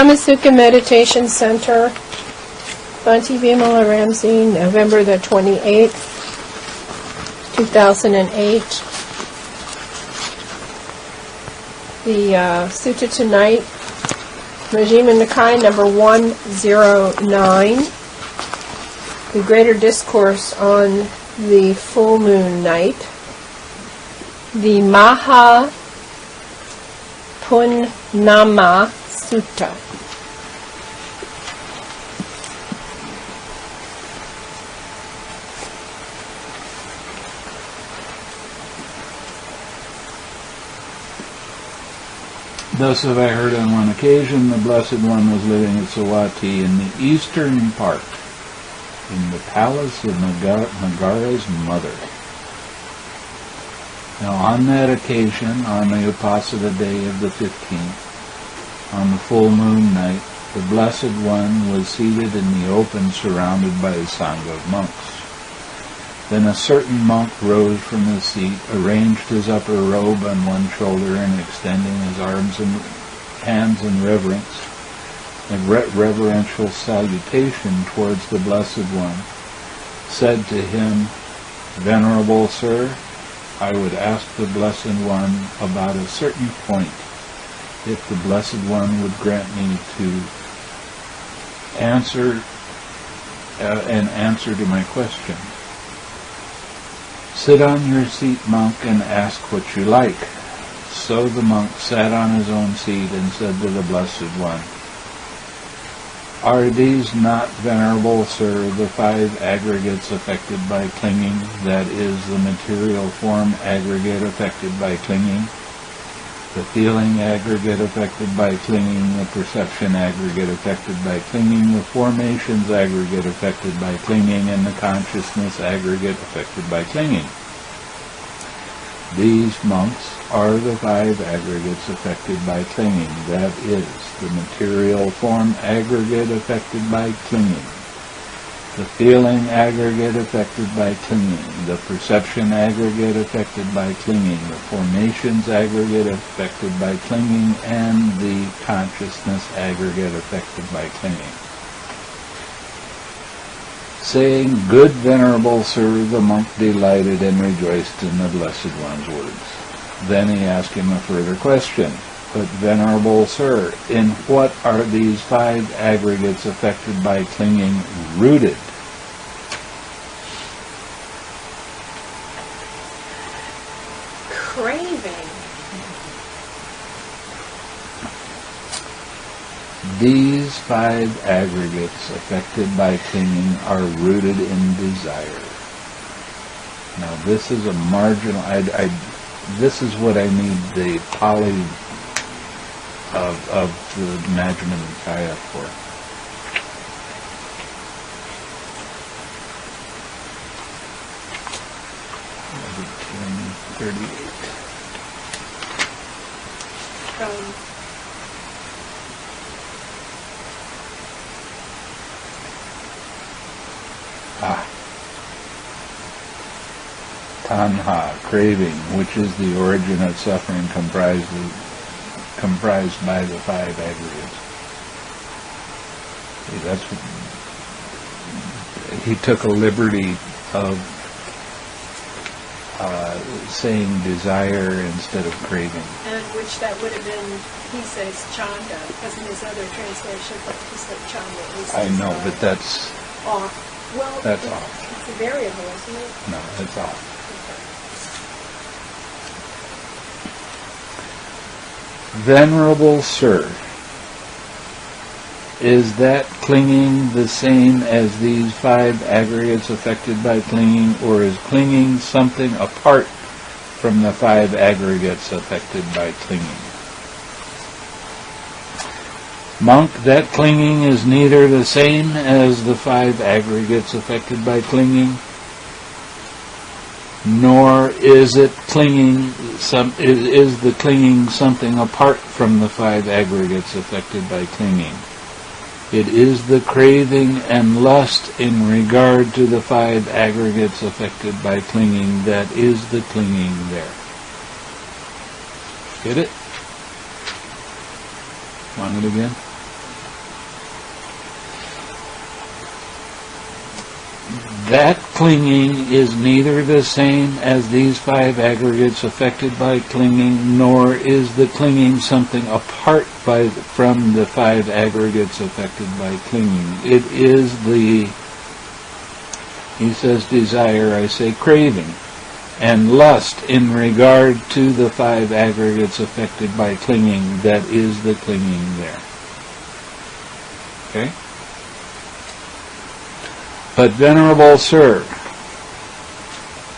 Dhammasukha Meditation Center, Bhante Vimalaramsi, November the 28th, 2008. The sutta tonight, Majjhima Nikaya number 109, the Greater Discourse on the Full Moon Night, the Mahāpuṇṇama Sutta. Thus have I heard on one occasion the Blessed One was living at Savatthi in the eastern part, in the palace of Nagara's mother. Now on that occasion, on the Vipassana day of the 15th, on the full moon night, the Blessed One was seated in the open surrounded by a sangha of monks. Then a certain monk rose from his seat, arranged his upper robe on one shoulder, and extending his arms and hands in reverence, in reverential salutation towards the Blessed One, said to him, "Venerable Sir, I would ask the Blessed One about a certain point, if the Blessed One would grant me to answer an answer to my question." "Sit on your seat, monk, and ask what you like." So the monk sat on his own seat and said to the Blessed One, "Are these not, Venerable Sir, the five aggregates affected by clinging, that is, the material form aggregate affected by clinging, the feeling aggregate affected by clinging, the perception aggregate affected by clinging, the formations aggregate affected by clinging, and the consciousness aggregate affected by clinging? These, monks, are the five aggregates affected by clinging, that is, the material form aggregate affected by clinging, the feeling aggregate affected by clinging, the perception aggregate affected by clinging, the formations aggregate affected by clinging, and the consciousness aggregate affected by clinging." Saying, "Good Venerable Sir," the monk delighted and rejoiced in the Blessed One's words. Then he asked him a further question. "But Venerable Sir, in what are these five aggregates affected by clinging rooted?" Craving. These five aggregates affected by clinging are rooted in desire. Now this is a marginal, this is what I need the Pali of the Majjhima Nikaya for. Tanha, craving, which is the origin of suffering, comprised by the five aggregates. See, that's what, he took a liberty of saying desire instead of craving. And which that would have been, he says chanda, because in his other translation, he said chanda. I know, but that's off. Well, that's off. It's a variable, isn't it? No, that's off. Venerable Sir, is that clinging the same as these five aggregates affected by clinging, or is clinging something apart from the five aggregates affected by clinging? Monk, that clinging is neither the same as the five aggregates affected by clinging, nor is it clinging is the clinging something apart from the five aggregates affected by clinging. It is the craving and lust in regard to the five aggregates affected by clinging that is the clinging there. Get it? Want it again? That clinging is neither the same as these five aggregates affected by clinging, nor is the clinging something apart from the five aggregates affected by clinging. It is the, he says, desire, I say craving, and lust in regard to the five aggregates affected by clinging that is the clinging there. Okay? But Venerable Sir,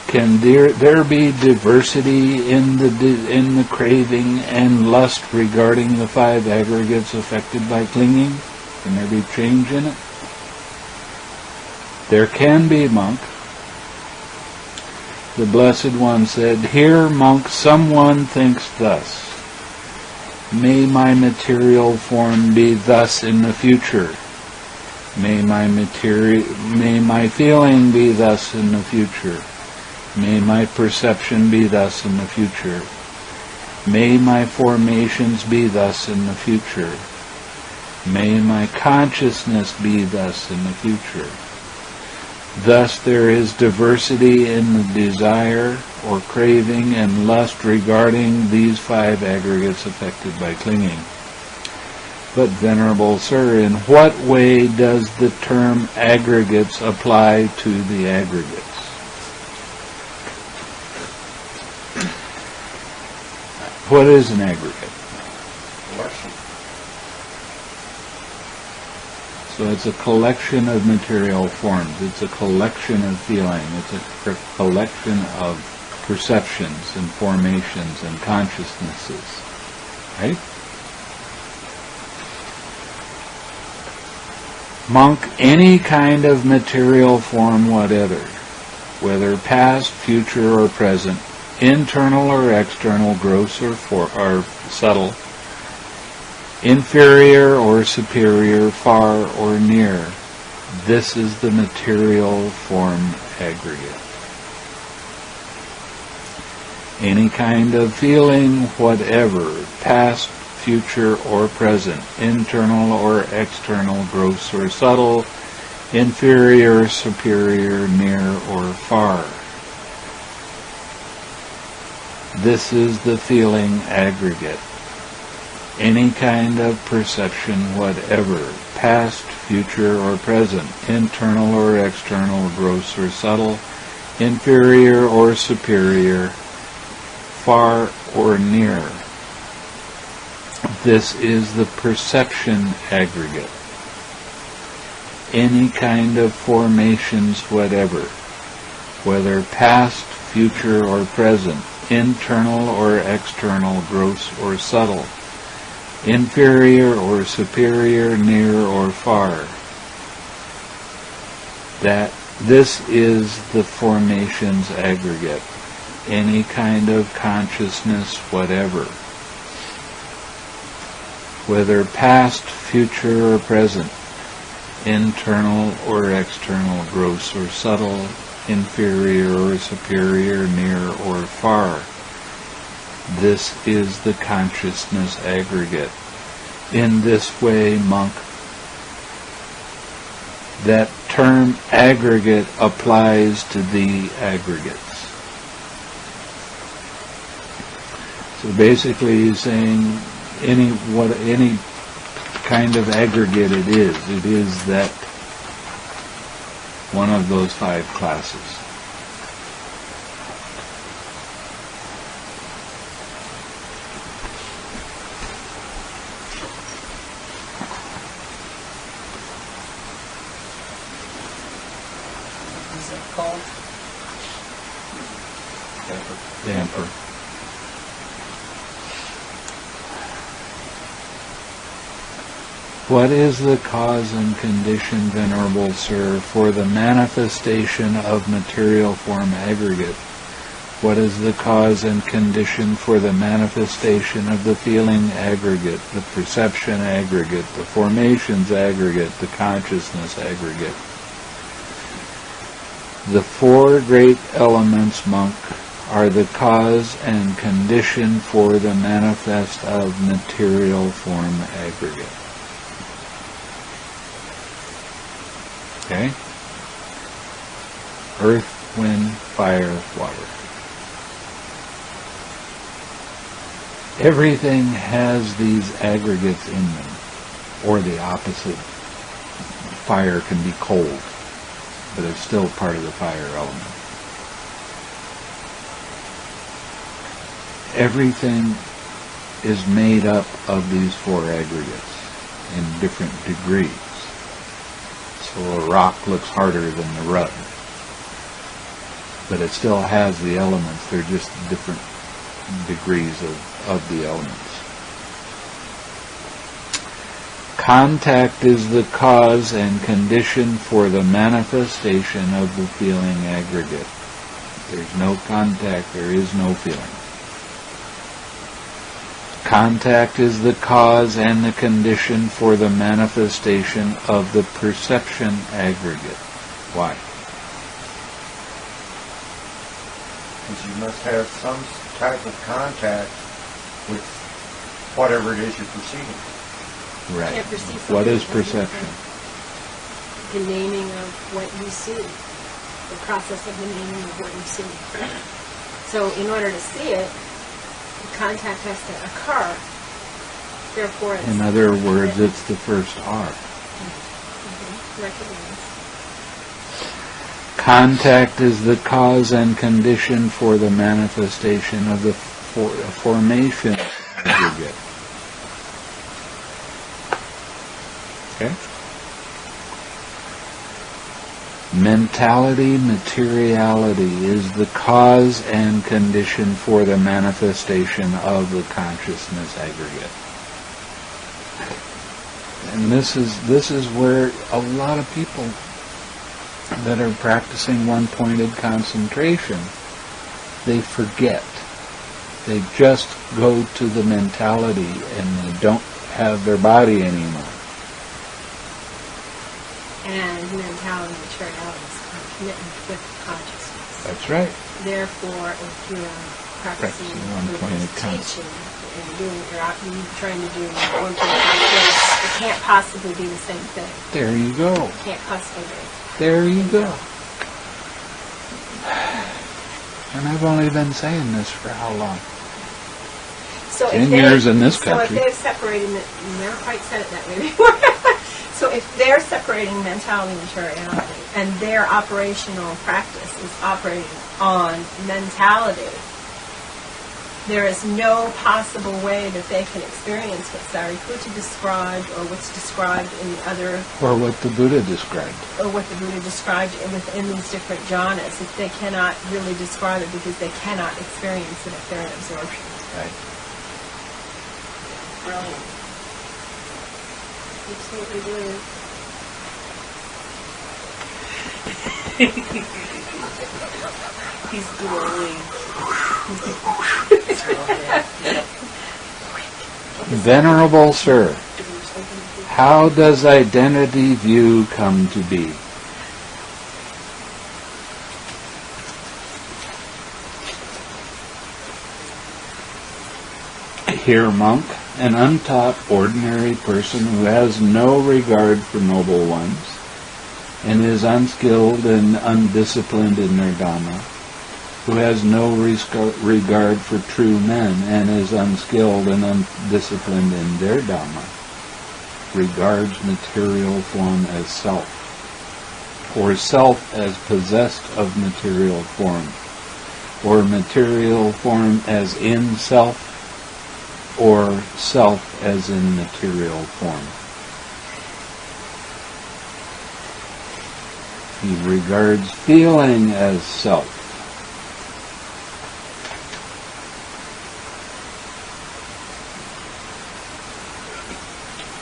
can there be diversity in the craving and lust regarding the five aggregates affected by clinging? Can there be change in it? There can be, monk. The Blessed One said, "Here, monk, someone thinks thus. May my material form be thus in the future. May my feeling be thus in the future. May my perception be thus in the future. May my formations be thus in the future. May my consciousness be thus in the future." Thus there is diversity in the desire or craving and lust regarding these five aggregates affected by clinging. But Venerable Sir, in what way does the term aggregates apply to the aggregates? What is an aggregate? So it's a collection of material forms. It's a collection of feeling. It's a collection of perceptions and formations and consciousnesses. Right? Monk, any kind of material form whatever, whether past, future, or present, internal or external, gross or subtle, inferior or superior, far or near, this is the material form aggregate. Any kind of feeling whatever, past, future or present, internal or external, gross or subtle, inferior, superior, near or far. This is the feeling aggregate. Any kind of perception whatever, past, future or present, internal or external, gross or subtle, inferior or superior, far or near. This is the perception aggregate. Any kind of formations whatever, whether past, future, or present, internal or external, gross or subtle, inferior or superior, near or far. This is the formations aggregate. Any kind of consciousness whatever, whether past, future, or present, internal or external, gross or subtle, inferior or superior, near or far. This is the consciousness aggregate. In this way, monk, that term aggregate applies to the aggregates. So basically he's saying any kind of aggregate it is that one of those five classes. Is that called? Damper. What is the cause and condition, Venerable Sir, for the manifestation of material form aggregate? What is the cause and condition for the manifestation of the feeling aggregate, the perception aggregate, the formations aggregate, the consciousness aggregate? The four great elements, monk, are the cause and condition for the manifest of material form aggregate. Okay? earth, wind, fire, water. Everything has these aggregates in them, or the opposite. Fire can be cold, but it's still part of the fire element. Everything is made up of these four aggregates in different degrees. So a rock looks harder than the rug, but it still has the elements. They're just different degrees of the elements. Contact is the cause and condition for the manifestation of the feeling aggregate. There's no contact, there is no feeling. Contact is the cause and the condition for the manifestation of the perception aggregate. Why? Because you must have some type of contact with whatever it is you're perceiving. Right. Can't perceive What is something perception? The naming of what you see. The process of the naming of what you see. So in order to see it, contact has to occur. Therefore, it's... In other words, it's the first R. Recognize. Contact is the cause and condition for the manifestation of the formation aggregate. Okay? Mentality, materiality is the cause and condition for the manifestation of the consciousness aggregate. And this is where a lot of people that are practicing one-pointed concentration, they forget. They just go to the mentality and they don't have their body anymore. And mentality, materiality is commitment with consciousness. That's right. Therefore, if you're practicing one-pointed teaching and you're trying to do one thing like this, it can't possibly be the same thing. There you go. It can't possibly be. There you go. And I've only been saying this for how long? So 10 years in this country. So if they're separating it, never quite said it that way before. So if they're separating mentality and materiality, and their operational practice is operating on mentality, there is no possible way that they can experience what Sariputta described, or what's described in the other... Or what the Buddha described. Or what the Buddha described within these different jhanas, if they cannot really describe it because they cannot experience it if they're in absorption. Right. Brilliant. Absolutely brilliant. He's glowing. Venerable Sir, how does identity view come to be? Here, monk, an untaught, ordinary person who has no regard for noble ones, and is unskilled and undisciplined in their Dhamma, who has no regard for true men, and is unskilled and undisciplined in their Dhamma, regards material form as self, or self as possessed of material form, or material form as in self, or self as in material form. He regards feeling as self.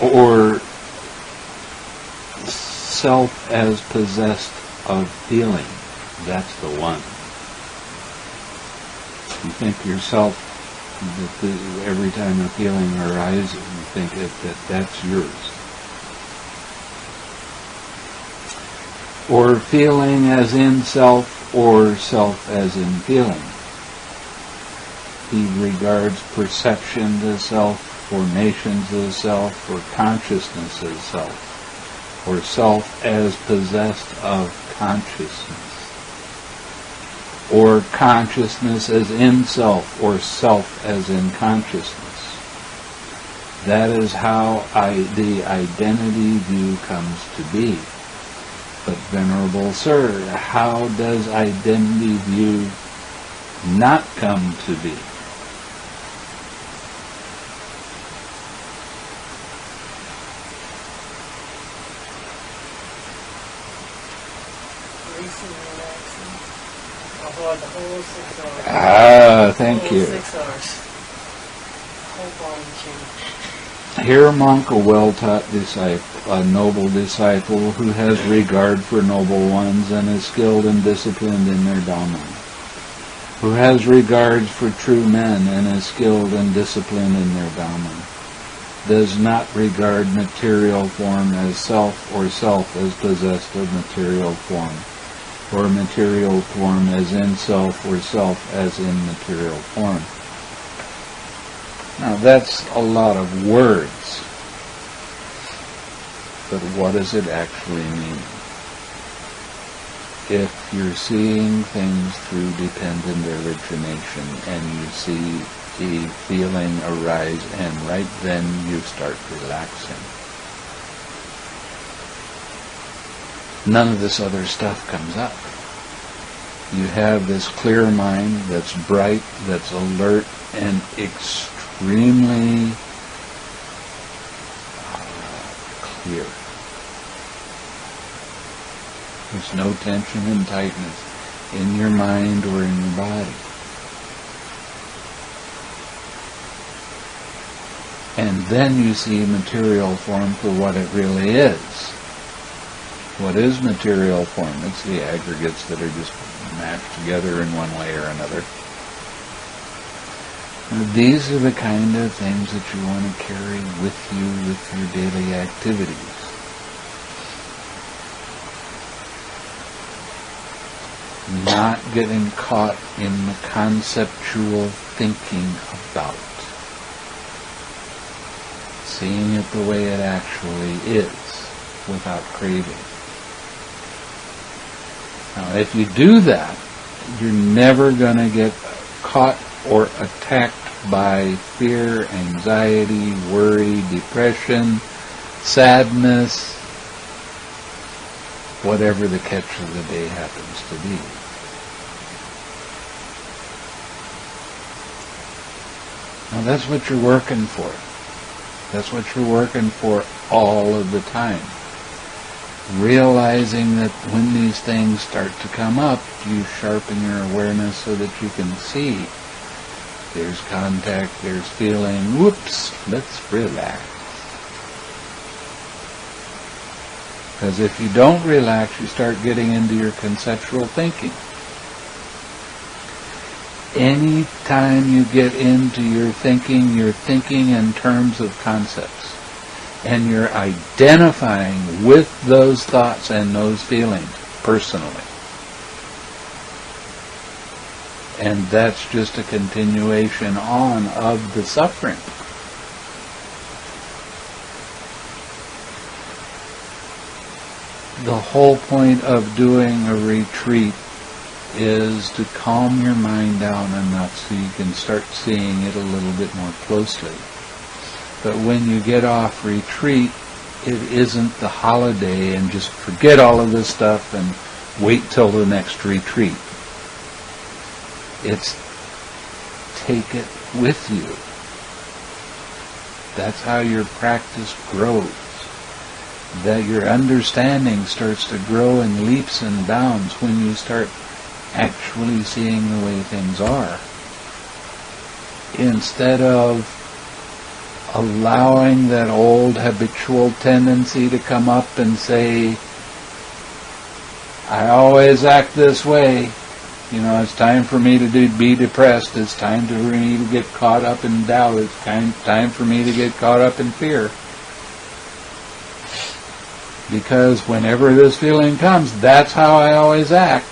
Or self as possessed of feeling. That's the one. You think yourself, that every time a feeling arises, you think that that's yours. Or feeling as in self, or self as in feeling. He regards perception as self, formations as self, or consciousness as self, or self as possessed of consciousness. or consciousness as in self, or self as in consciousness. That is how the identity view comes to be. But Venerable Sir, how does identity view not come to be? The whole 6 hours. Ah, thank you. 6 hours. Whole body change. Here, monk, a well-taught disciple, a noble disciple who has regard for noble ones and is skilled and disciplined in their Dhamma, who has regards for true men and is skilled and disciplined in their Dhamma, does not regard material form as self or self as possessed of material form, or material form as in self or self as in material form. Now that's a lot of words, but what does it actually mean? If you're seeing things through dependent origination and you see the feeling arise and right then you start relaxing, none of this other stuff comes up. You have this clear mind that's bright, that's alert, and extremely clear. There's no tension and tightness in your mind or in your body. And then you see material form for what it really is. What is material form? It's the aggregates that are just mashed together in one way or another. Now, these are the kind of things that you want to carry with you with your daily activities. Not getting caught in the conceptual thinking about. Seeing it the way it actually is, without craving. Now, if you do that, you're never going to get caught or attacked by fear, anxiety, worry, depression, sadness, whatever the catch of the day happens to be. Now, that's what you're working for. That's what you're working for all of the time. Realizing that when these things start to come up, you sharpen your awareness so that you can see. There's contact, there's feeling, whoops, let's relax. Because if you don't relax, you start getting into your conceptual thinking. Any time you get into your thinking, you're thinking in terms of concepts. And you're identifying with those thoughts and those feelings personally. And that's just a continuation on of the suffering. The whole point of doing a retreat is to calm your mind down enough so you can start seeing it a little bit more closely. But when you get off retreat, it isn't the holiday and just forget all of this stuff and wait till the next retreat. It's take it with you. That's how your practice grows. That your understanding starts to grow in leaps and bounds when you start actually seeing the way things are. Instead of allowing that old habitual tendency to come up and say, I always act this way. You know, it's time for me to be depressed. It's time for me to get caught up in doubt. It's time for me to get caught up in fear. Because whenever this feeling comes, that's how I always act.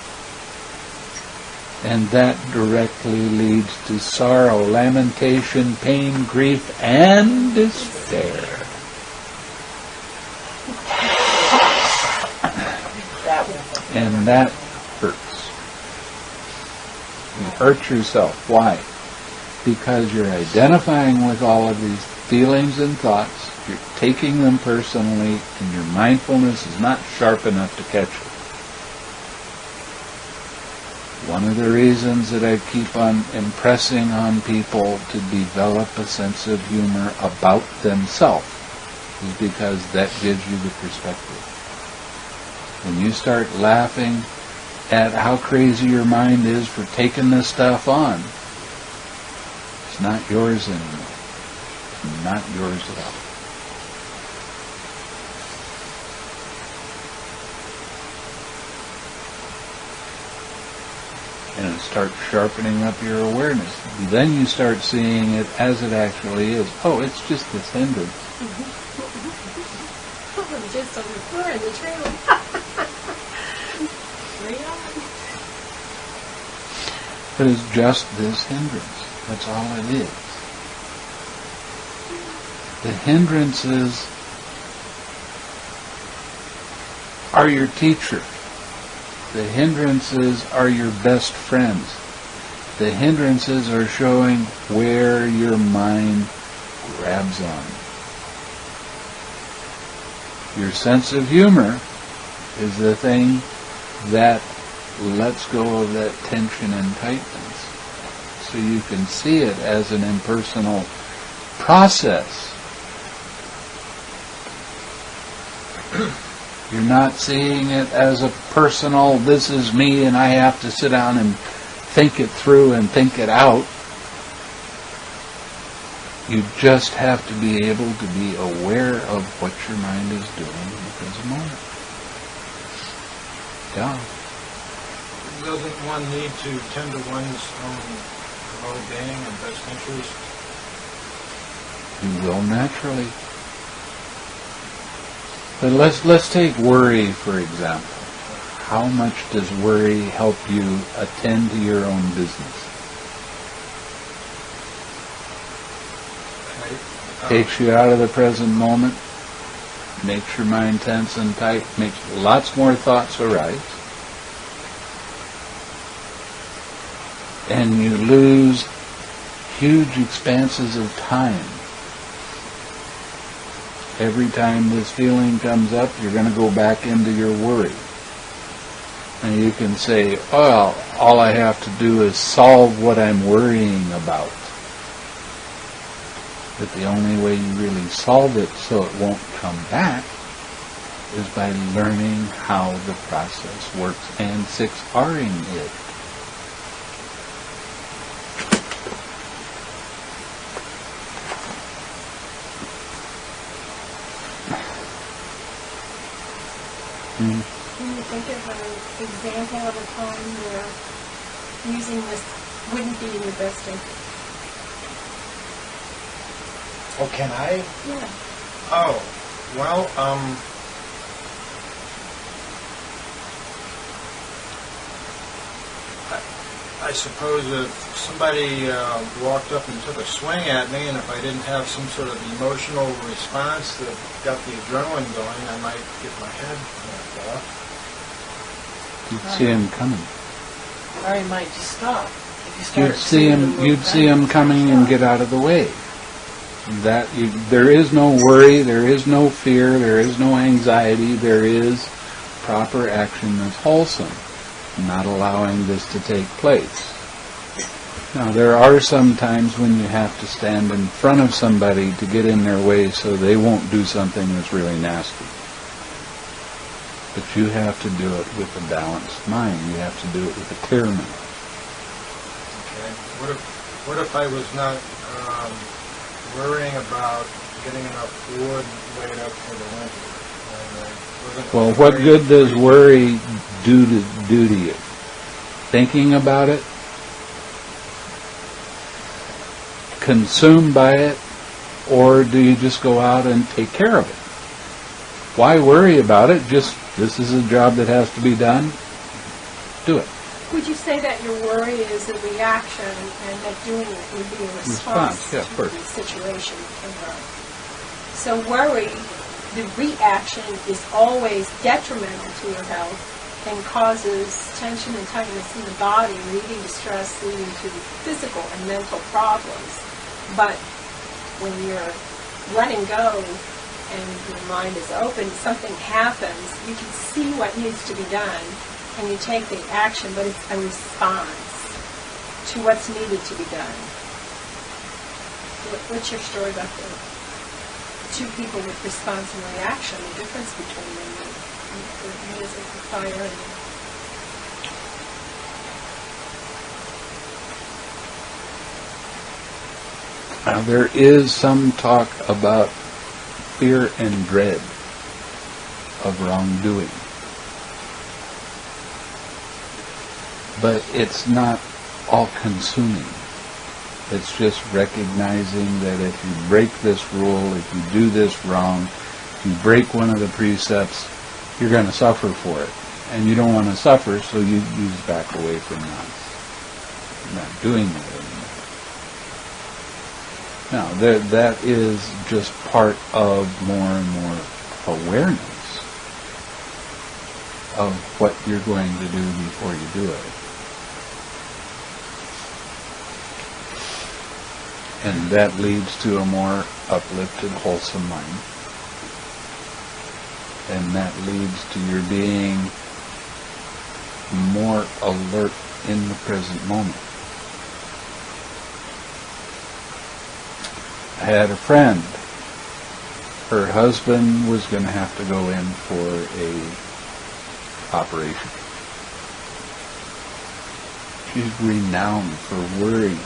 And that directly leads to sorrow, lamentation, pain, grief, and despair. And that hurts. You hurt yourself. Why? Because you're identifying with all of these feelings and thoughts, you're taking them personally, and your mindfulness is not sharp enough to catch it. One of the reasons that I keep on impressing on people to develop a sense of humor about themselves is because that gives you the perspective. When you start laughing at how crazy your mind is for taking this stuff on, it's not yours anymore. It's not yours at all. And it starts sharpening up your awareness. Then you start seeing it as it actually is. Oh, it's just this hindrance. I'm just on the floor in the trailer. But it's just this hindrance. That's all it is. The hindrances are your teacher. The hindrances are your best friends. The hindrances are showing where your mind grabs on. Your sense of humor is the thing that lets go of that tension and tightness. So you can see it as an impersonal process. You're not seeing it as a personal, this is me and I have to sit down and think it through and think it out. You just have to be able to be aware of what your mind is doing in the present moment. Yeah. Doesn't one need to tend to one's own well-being and best interest? You will naturally. But let's take worry, for example. How much does worry help you attend to your own business? Takes you out of the present moment, makes your mind tense and tight, makes lots more thoughts arise, and you lose huge expanses of time. Every time this feeling comes up, you're going to go back into your worry. And you can say, well, all I have to do is solve what I'm worrying about. But the only way you really solve it so it won't come back is by learning how the process works and 6Ring it. Can you think of an example of a time where using this wouldn't be in your best interest? Oh, can I? Yeah. Oh, well, I suppose if somebody walked up and took a swing at me, and if I didn't have some sort of emotional response that got the adrenaline going, I might get my head knocked off. You'd see him coming. Or you might just stop. If you start You'd see him coming and get out of the way. There is no worry, there is no fear, there is no anxiety, there is proper action that's wholesome, not allowing this to take place. Now, there are some times when you have to stand in front of somebody to get in their way so they won't do something that's really nasty. But you have to do it with a balanced mind. You have to do it with a clear mind. Okay. What if I was not worrying about getting enough wood laid up for the winter? Well, what good does worry do to you? Thinking about it? Consumed by it? Or do you just go out and take care of it? Why worry about it? Just, this is a job that has to be done. Do it. Would you say that your worry is a reaction and that doing it would be a response Yeah, of to course. the situation? So worry, the reaction is always detrimental to your health, and causes tension and tightness in the body, leading to stress, leading to physical and mental problems. But when you're letting go and your mind is open, something happens, you can see what needs to be done, and you take the action, but it's a response to what's needed to be done. What's your story about the two people with response and reaction, the difference between them, the music, the fire, and Now, there is some talk about fear and dread of wrongdoing. But it's not all-consuming. It's just recognizing that if you break this rule, if you do this wrong, if you break one of the precepts, you're going to suffer for it. And you don't want to suffer, so you back away from not doing it anymore. Now, that is just part of more and more awareness of what you're going to do before you do it. And that leads to a more uplifted, wholesome mind. And that leads to your being more alert in the present moment. I had a friend. Her husband was going to have to go in for a operation. She's renowned for worry.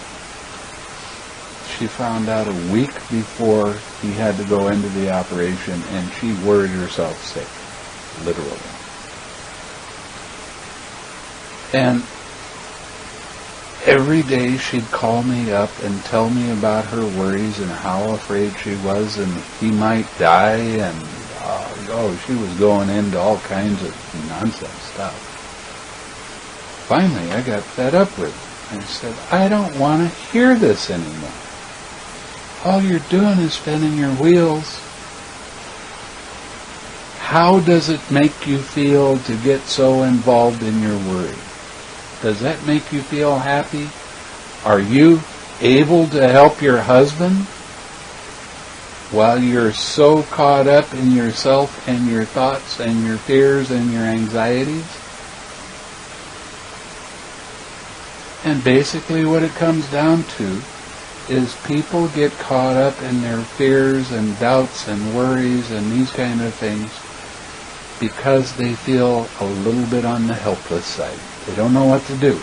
She found out a week before he had to go into the operation, and she worried herself sick, literally. And every day she'd call me up and tell me about her worries and how afraid she was, and he might die, and she was going into all kinds of nonsense stuff. Finally, I got fed up with it. I said, I don't want to hear this anymore. All you're doing is spinning your wheels. How does it make you feel to get so involved in your worry? Does that make you feel happy? Are you able to help your husband while you're so caught up in yourself and your thoughts and your fears and your anxieties? And basically what it comes down to is people get caught up in their fears and doubts and worries and these kind of things because they feel a little bit on the helpless side. They don't know what to do.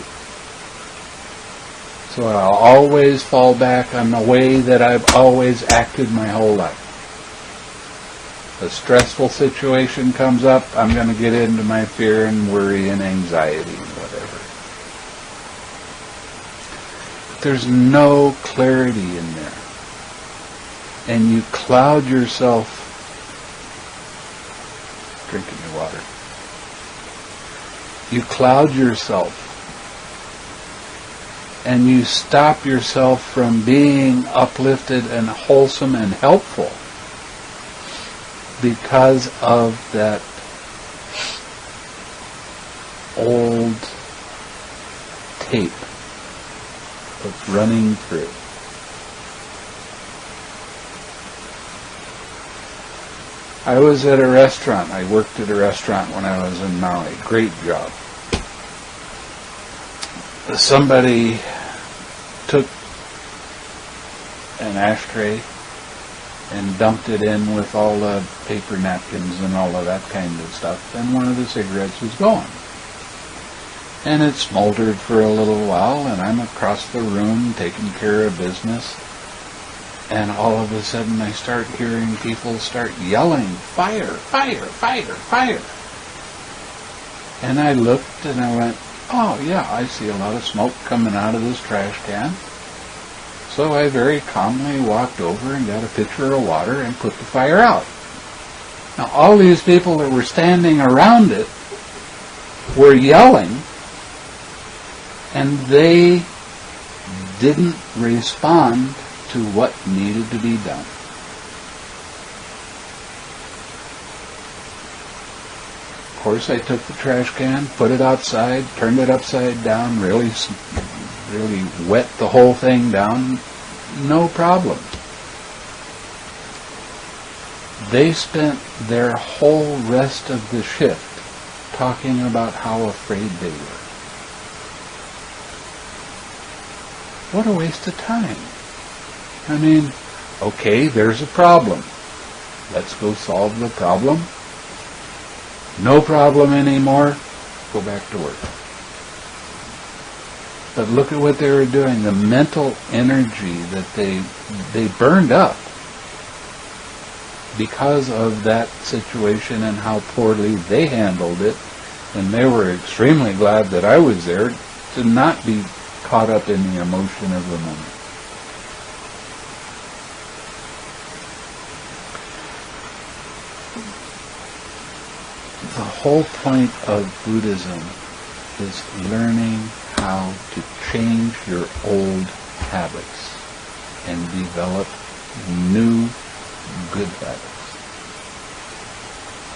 So I'll always fall back on the way that I've always acted my whole life. A stressful situation comes up, I'm going to get into my fear and worry and anxiety and whatever. There's no clarity in there. And you cloud yourself. Drinking your water. You cloud yourself. And you stop yourself from being uplifted and wholesome and helpful because of that old tape that's running through. I was at a restaurant. I worked at a restaurant when I was in Maui. Great job. Somebody took an ashtray and dumped it in with all the paper napkins and all of that kind of stuff, and one of the cigarettes was gone. And it smoldered for a little while, and I'm across the room taking care of business, and all of a sudden I start hearing people start yelling, "Fire! Fire! Fire! Fire!" And I looked and I went, oh yeah, I see a lot of smoke coming out of this trash can. So I very calmly walked over and got a pitcher of water and put the fire out. Now all these people that were standing around it were yelling, and they didn't respond to what needed to be done. course, I took the trash can, put it outside, turned it upside down, really wet the whole thing down. No problem. They spent their whole rest of the shift talking about how afraid they were. What a waste of time. I mean, okay, there's a problem. Let's go solve the problem. No problem anymore. Go back to work. But look at what they were doing. The mental energy that they burned up because of that situation and how poorly they handled it. And they were extremely glad that I was there to not be caught up in the emotion of the moment. The whole point of Buddhism is learning how to change your old habits and develop new good habits.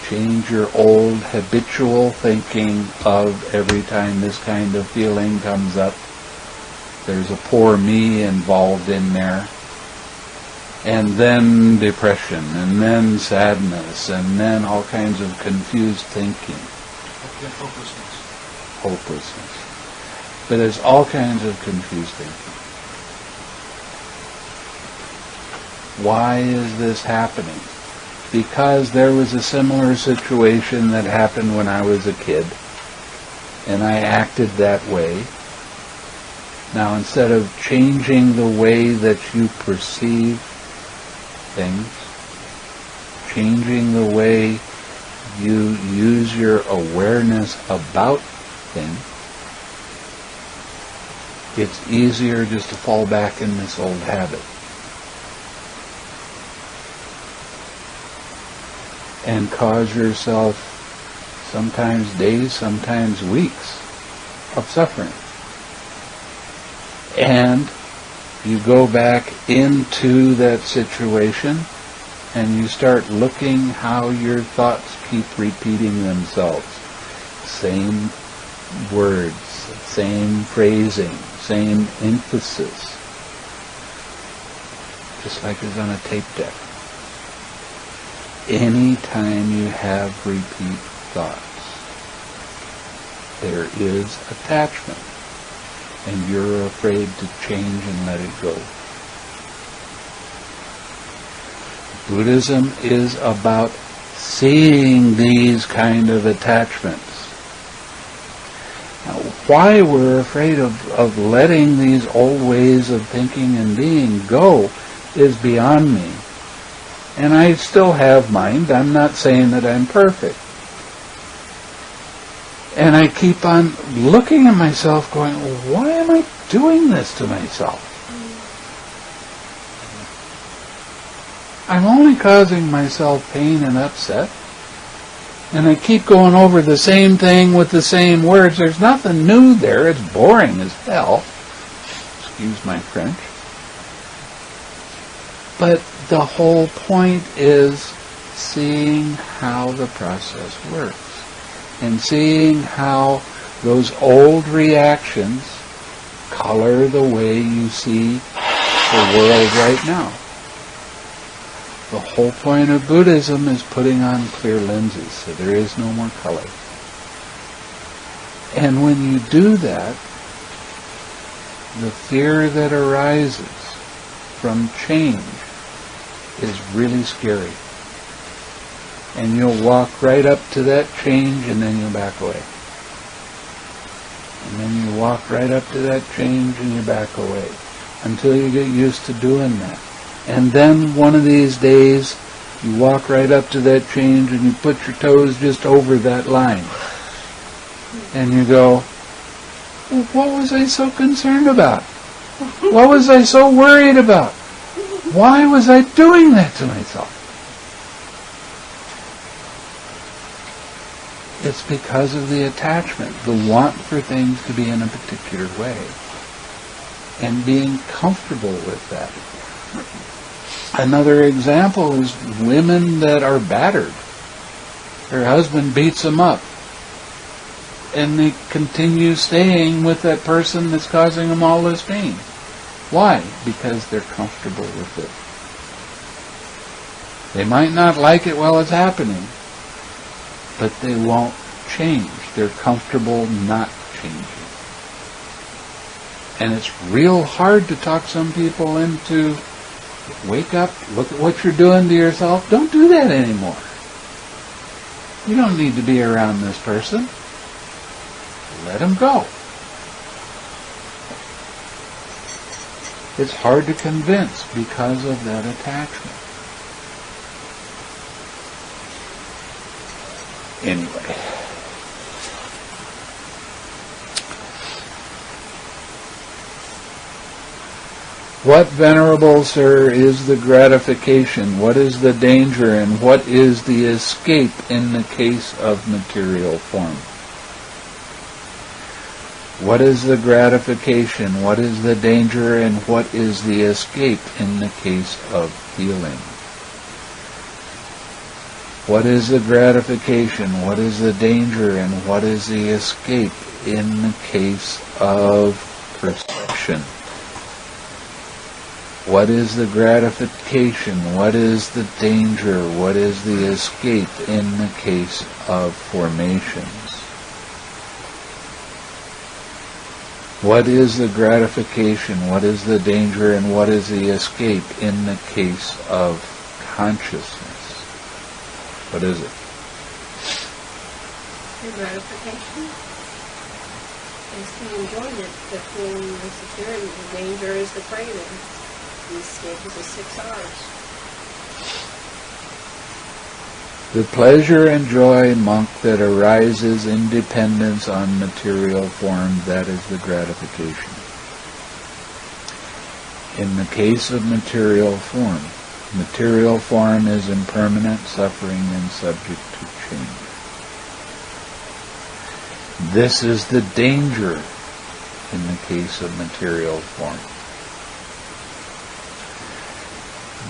Change your old habitual thinking of every time this kind of feeling comes up, there's a poor me involved in there. And then depression, and then sadness, and then all kinds of confused thinking. Okay, Hopelessness. But there's all kinds of confused thinking. Why is this happening? Because there was a similar situation that happened when I was a kid, and I acted that way. Now, instead of changing the way that you perceive things, changing the way you use your awareness about things, it's easier just to fall back in this old habit. And cause yourself sometimes days, sometimes weeks of suffering. And you go back into that situation and you start looking how your thoughts keep repeating themselves. Same words, same phrasing, same emphasis. Just like it's on a tape deck. Anytime you have repeat thoughts, there is attachment. And you're afraid to change and let it go. Buddhism is about seeing these kind of attachments. Now, why we're afraid of letting these old ways of thinking and being go is beyond me. And I still have mind. I'm not saying that I'm perfect. And I keep on looking at myself going, why am I doing this to myself? I'm only causing myself pain and upset. And I keep going over the same thing with the same words. There's nothing new there. It's boring as hell. Excuse my French. But the whole point is seeing how the process works. And seeing how those old reactions color the way you see the world right now. The whole point of Buddhism is putting on clear lenses, so there is no more color. And when you do that, the fear that arises from change is really scary. And you'll walk right up to that change and then you'll back away. And then you walk right up to that change and you back away. Until you get used to doing that. And then one of these days, you walk right up to that change and you put your toes just over that line. And you go, well, what was I so concerned about? What was I so worried about? Why was I doing that to myself? It's because of the attachment, the want for things to be in a particular way, and being comfortable with that. Another example is women that are battered. Their husband beats them up. and they continue staying with that person that's causing them all this pain. Why? Because they're comfortable with it. They might not like it while it's happening, but they won't change. They're comfortable not changing. And it's real hard to talk some people into, wake up, look at what you're doing to yourself. Don't do that anymore. You don't need to be around this person. Let him go. It's hard to convince because of that attachment. Anyway. What, Venerable Sir, is the gratification? What is the danger? And what is the escape in the case of material form? What is the gratification? What is the danger? And what is the escape in the case of feeling? What is the gratification? What is the danger? And what is the escape in the case of perception? What is the gratification? What is the danger? What is the escape in the case of formations? What is the gratification? What is the danger? And what is the escape in the case of consciousness? What is it? The gratification is the enjoyment, the feeling of security. The danger is the craving. The escape is the 6 hours. The pleasure and joy, monk, that arises in dependence on material form, that is the gratification. In the case of material form is impermanent, suffering, and subject to change. This is the danger in the case of material form.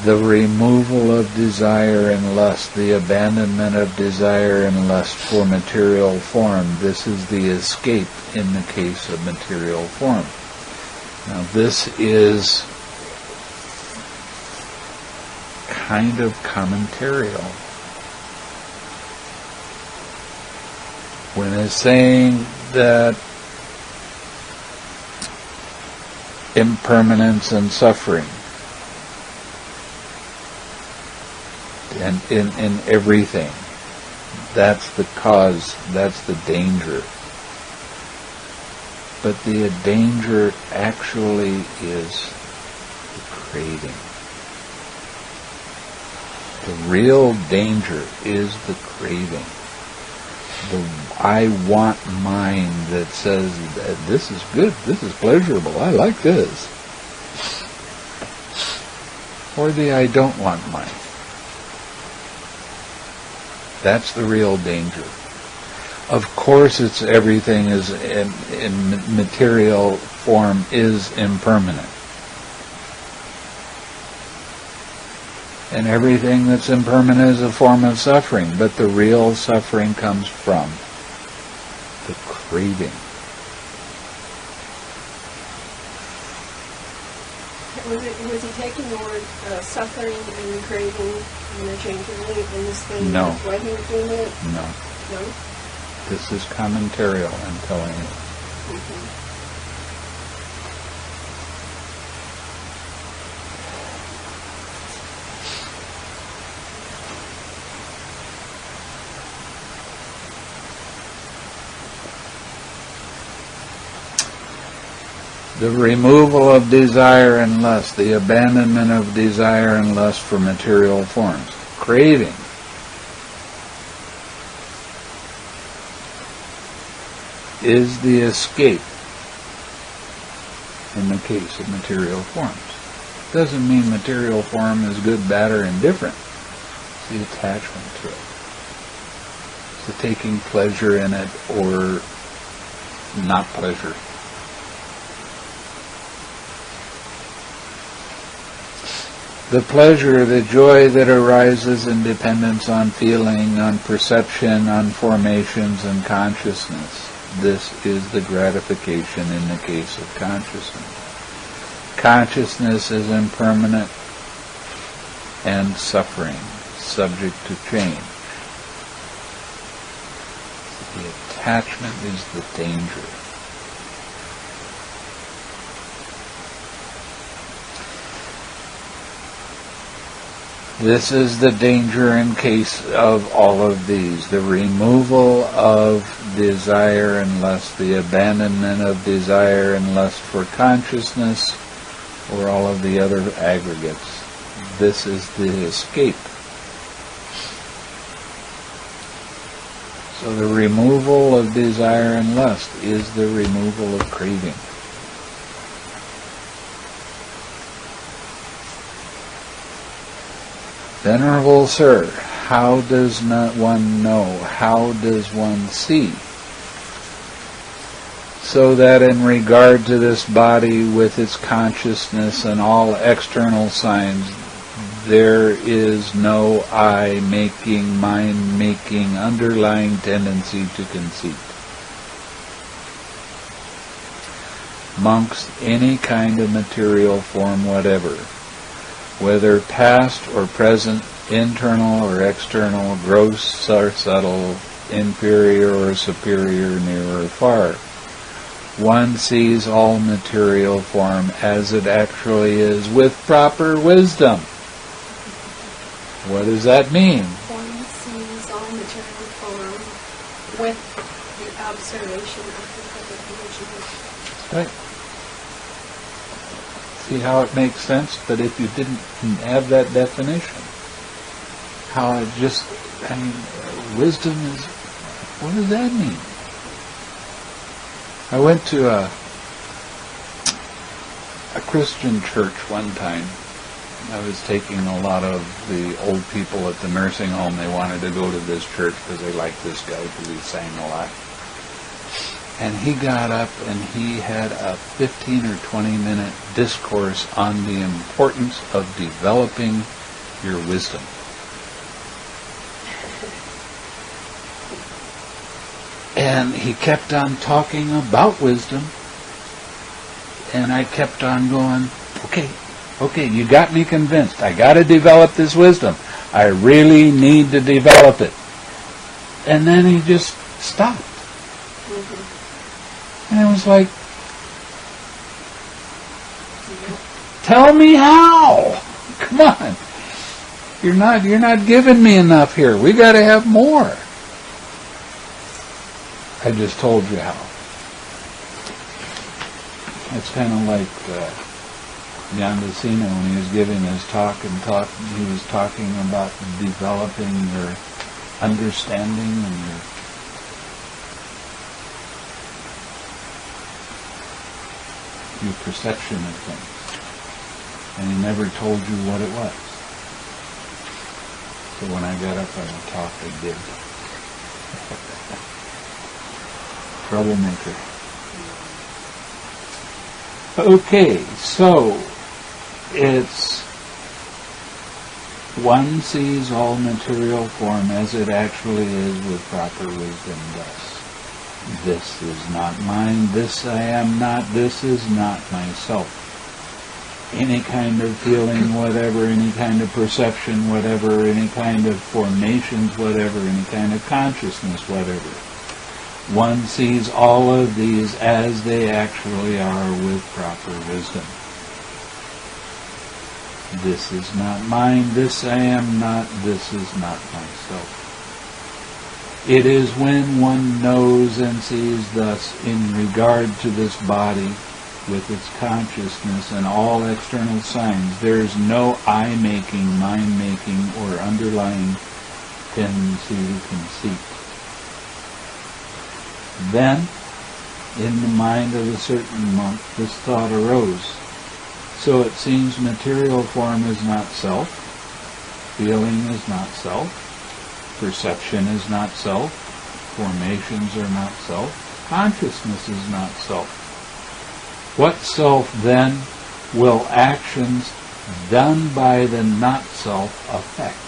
The removal of desire and lust, the abandonment of desire and lust for material form, this is the escape in the case of material form. Now this is kind of commentarial. When it's saying that impermanence and suffering, and in everything, that's the cause, that's the danger. But the danger actually is the craving. The real danger is the craving. The I want mind that says, this is good, this is pleasurable, I like this. Or the I don't want mind. That's the real danger. Of course, it's everything is in material form is impermanent. And everything that's impermanent is a form of suffering, but the real suffering comes from the craving. Was he taking the word suffering and craving interchangeably in this thing? No. That's why he was doing it? No. No? This is commentarial, I'm telling you. Mm-hmm. The removal of desire and lust, the abandonment of desire and lust for material forms. Craving. Is the escape in the case of material forms. Doesn't mean material form is good, bad, or indifferent. It's the attachment to it. It's the taking pleasure in it or not pleasure. The pleasure, the joy that arises in dependence on feeling, on perception, on formations and consciousness. this is the gratification in the case of consciousness. Consciousness is impermanent and suffering, subject to change. The attachment is the danger. This is the danger in case of all of these. The removal of desire and lust, the abandonment of desire and lust for consciousness, or all of the other aggregates. This is the escape. So the removal of desire and lust is the removal of craving. Venerable Sir, how does not one know? How does one see? So that in regard to this body with its consciousness and all external signs, there is no I-making, mind-making, underlying tendency to conceit. Monks, any kind of material form whatever, whether past or present, internal or external, gross or subtle, inferior or superior, near or far, one sees all material form as it actually is with proper wisdom. What does that mean? One sees all material form with the observation of the perfect image. Right. See how it makes sense? But if you didn't have that definition, how it just, wisdom is, what does that mean? I went to a Christian church one time. I was taking a lot of the old people at the nursing home. They wanted to go to this church because they liked this guy because he sang a lot. And he got up and he had a 15 or 20 minute discourse on the importance of developing your wisdom. And he kept on talking about wisdom, and I kept on going, okay, you got me convinced. I got to develop this wisdom. I really need to develop it. And then he just stopped. And I was like, tell me how. Come on. You're not giving me enough here. We got to have more. I just told you how. It's kind of like Yandasina when he was giving his talk, he was talking about developing your understanding and your perception of things. And he never told you what it was. So when I got up on the talk, I did. Troublemaker. Okay, so it's one sees all material form as it actually is with proper wisdom thus. This is not mine, this I am not, this is not myself. Any kind of feeling, whatever, any kind of perception, whatever, any kind of formations, whatever, any kind of consciousness, whatever. One sees all of these as they actually are with proper wisdom. This is not mine, this I am not, this is not myself. It is when one knows and sees thus in regard to this body with its consciousness and all external signs, there is no I-making, mind-making, or underlying tendency to conceit. Then, in the mind of a certain monk, this thought arose. So it seems material form is not self, feeling is not self, perception is not self, formations are not self, consciousness is not self. What self then will actions done by the not self affect?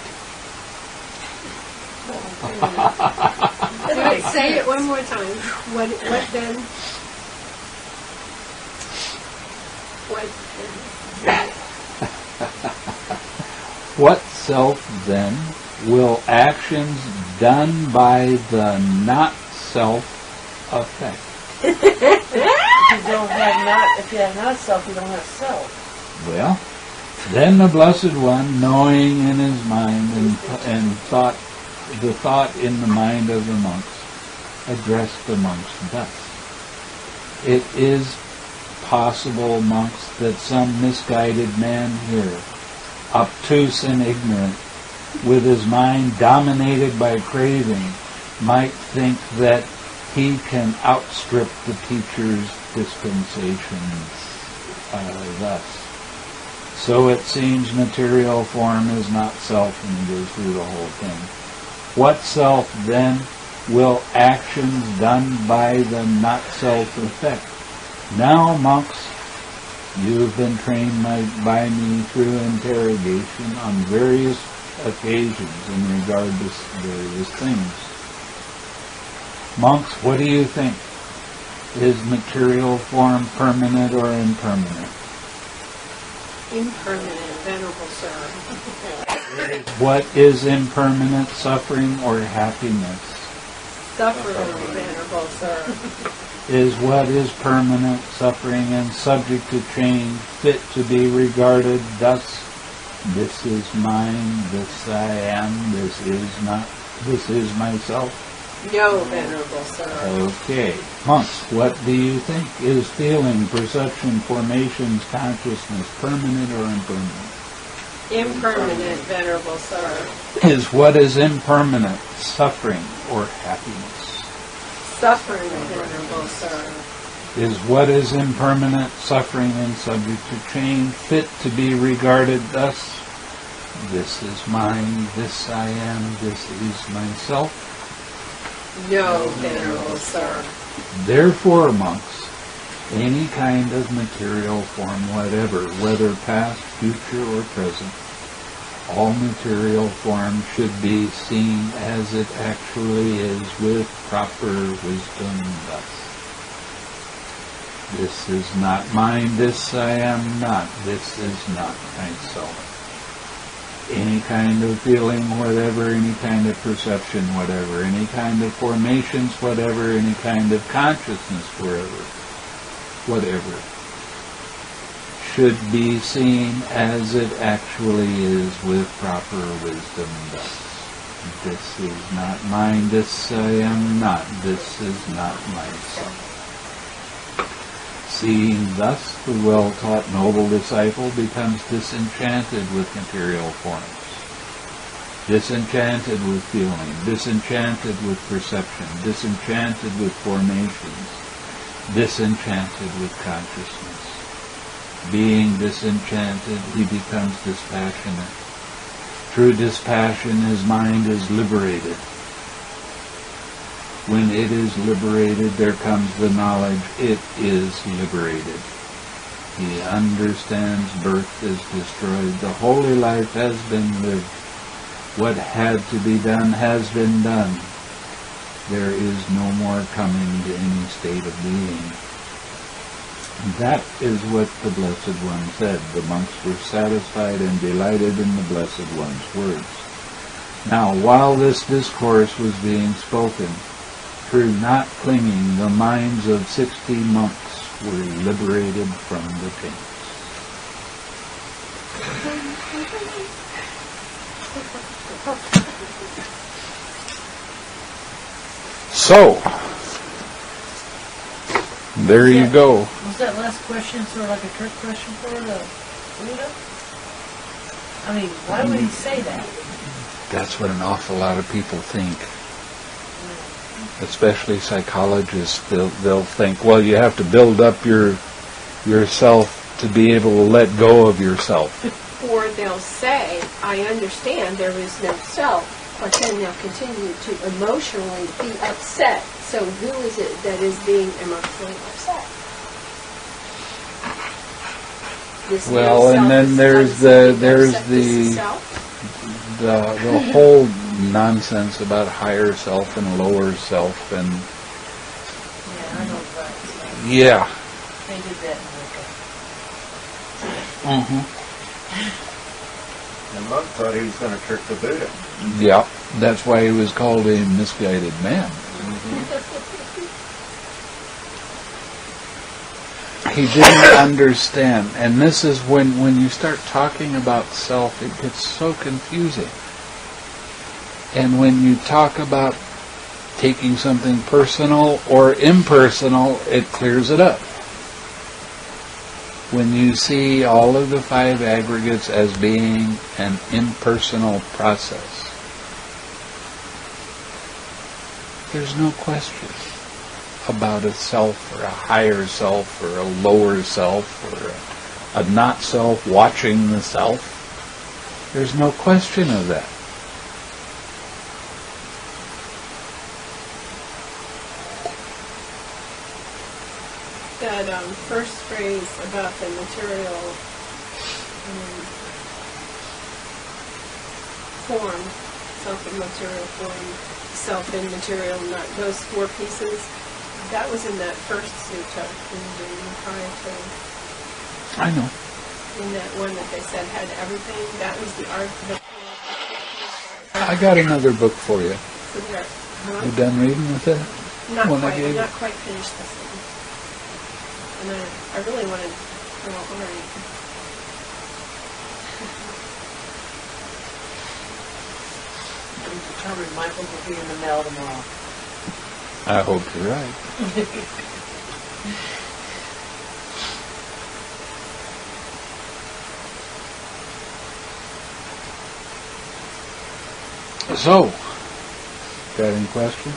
So Say it one more time. What then? What then? What self then will actions done by the not self affect? If you have not self, you don't have self. Well, then the Blessed One, knowing in his mind and the thought in the mind of the monks, addressed the monks thus. It is possible, monks, that some misguided man here, obtuse and ignorant, with his mind dominated by craving, might think that he can outstrip the teacher's dispensations thus. So it seems material form is not self, and he goes through the whole thing. What self then will actions done by the not self affect? Now, monks, you have been trained by me through interrogation on various occasions in regard to various things. Monks, what do you think? Is material form permanent or impermanent? Impermanent, Venerable Sir. What is impermanent, suffering or happiness? Suffering, Venerable Sir. Is what is permanent, suffering, and subject to change fit to be regarded thus? This is mine, this I am, this is not, this is myself? No, Venerable Sir. Okay. Monks, what do you think? Is feeling, perception, formations, consciousness permanent or impermanent? Impermanent, Venerable Sir. Is what is impermanent, suffering or happiness? Suffering, Venerable Sir. Is what is impermanent, suffering, and subject to change fit to be regarded thus? This is mine, this I am, this is myself? No, Venerable Sir. Therefore, monks, any kind of material form whatever, whether past, future, or present, all material form should be seen as it actually is with proper wisdom thus. This is not mine, this I am not, this is not myself. Any kind of feeling, whatever, any kind of perception, whatever, any kind of formations, whatever, any kind of consciousness, whatever, should be seen as it actually is with proper wisdom thus. This is not mine, this I am not, this is not myself. Seeing thus, the well-taught noble disciple becomes disenchanted with material forms, disenchanted with feeling, disenchanted with perception, disenchanted with formations, disenchanted with consciousness. Being disenchanted, he becomes dispassionate. Through dispassion, his mind is liberated. When it is liberated, there comes the knowledge it is liberated. He understands birth is destroyed. The holy life has been lived. What had to be done has been done. There is no more coming to any state of being. That is what the Blessed One said. The monks were satisfied and delighted in the Blessed One's words. Now, while this discourse was being spoken, through not clinging, the minds of 60 monks were liberated from the chains. So, there you go. Was that last question sort of like a trick question for the Buddha? I mean, why would he say that? That's what an awful lot of people think. Especially psychologists, they'll think, well, you have to build up yourself to be able to let go of yourself. Or they'll say, I understand there is no self, but then they'll continue to emotionally be upset. So who is it that is being emotionally upset? this Well, no and self then is there's something there's except this is the self. the whole nonsense about higher self and lower self, and Yeah, I know that. yeah. They did that in The monk thought he was going to trick the Buddha. Yeah, that's why he was called a misguided man. He didn't understand, and this is when you start talking about self, it gets so confusing. And when you talk about taking something personal or impersonal, it clears it up. When you see all of the five aggregates as being an impersonal process, there's no question about a self or a higher self or a lower self or a not self watching the self. There's no question of that. That first phrase about the material form, self in material form, self in material, not those four pieces. That was in that first sutta in the Nikaya. I know. In that one that they said had everything. That was the art. I got another book for you. So there, You done reading with it? Not One I quite. gave I'm you? not quite finished this one. And I really wanted. Well, all right. I'm determined my book will be in the mail tomorrow. I hope you're right. So, got any questions?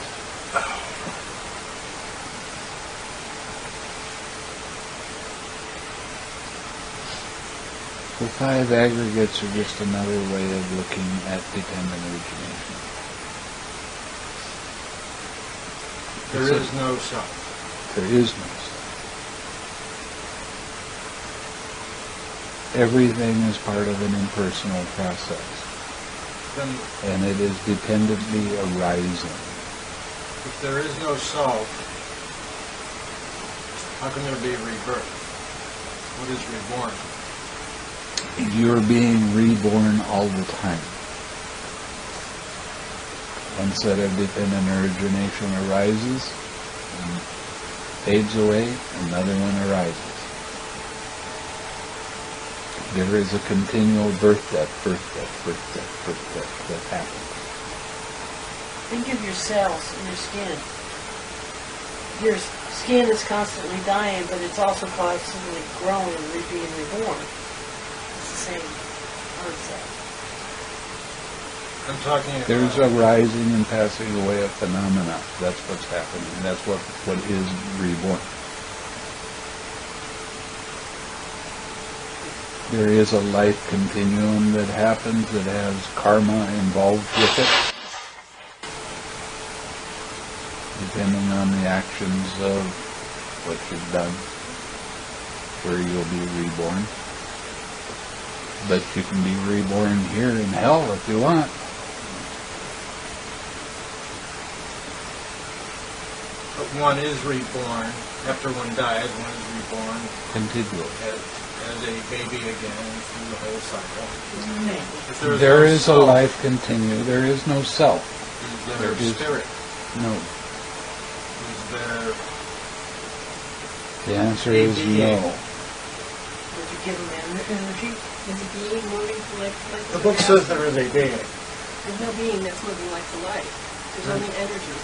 The five aggregates are just another way of looking at dependent origination. There is no self. There is no self. Everything is part of an impersonal process, Then, and it is dependently arising. if there is no self, how can there be rebirth? What is reborn? You're being reborn all the time. One set of dependent origination arises and fades away, another one arises. There is a continual birth, death that happens. Think of your cells in your skin. Your skin is constantly dying, but it's also constantly growing and being reborn. It's the same concept. I'm talking about... There's a rising and passing away of phenomena. That's what's happening. That's what is reborn. There is a life continuum that happens that has karma involved with it, depending on the actions of what you've done, where you'll be reborn. But you can be reborn here in hell if you want. But one is reborn. After one dies, one is reborn Continually. as a baby again through the whole cycle. If There no is a self, life continue. There is no self. Is there There is- spirit? No. Is there... The answer is no. Did you give them energy? There's a being moving from life to life. The book says there is a being. There's no being that's moving life to life. There's only energy.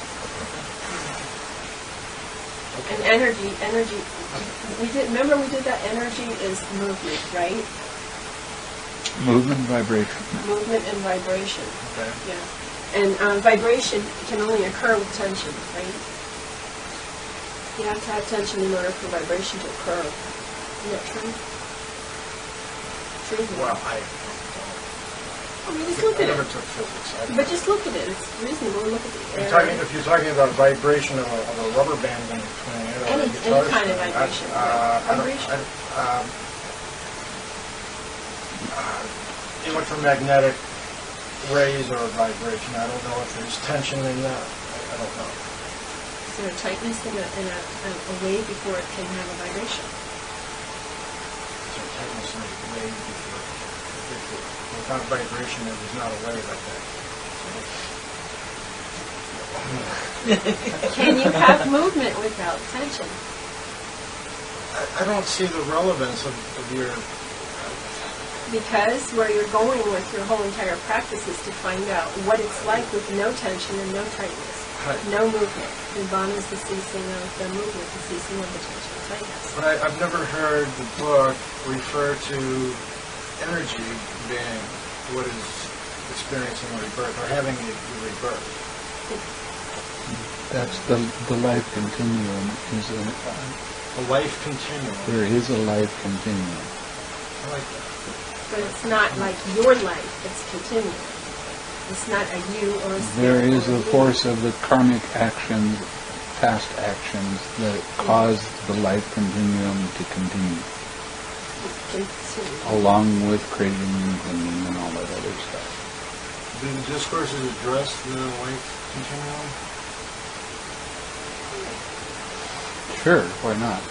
And energy, remember we did that energy is movement, right? Movement, vibration. Movement and vibration. Okay. Yeah. And vibration can only occur with tension, right? You have to have tension in order for vibration to occur. Isn't that true? True. Well, I mean, just look I at never it. took physics. But just look at it. It's reasonable to look at the If you're talking about vibration of a rubber band in between it, or Any a guitar kind of string, vibration. I don't- Vibration. electromagnetic rays or vibration. I don't know if there's tension in that. I don't know. Is there a tightness in a wave before it can have a vibration? So tightness in a wave before. Without vibration, there was not a wave like that. Can you have movement without tension? I don't see the relevance of your... Because where you're going with your whole entire practice is to find out what it's like with no tension and no tightness, Right. no movement. Nibbana is the ceasing of the movement, the ceasing of the tension and tightness. But I've never heard the book refer to energy being what is experiencing a rebirth or having the rebirth. That's the life continuum. A life continuum. There is a life continuum. I like that. But it's not like your life, it's continuing. It's not a you or a There spirit is or a you. force of the karmic actions, past actions, that cause the life continuum to continue, Continue. along with craving and clinging and all that other stuff. Do the discourses address the life continuum? Sure, why not?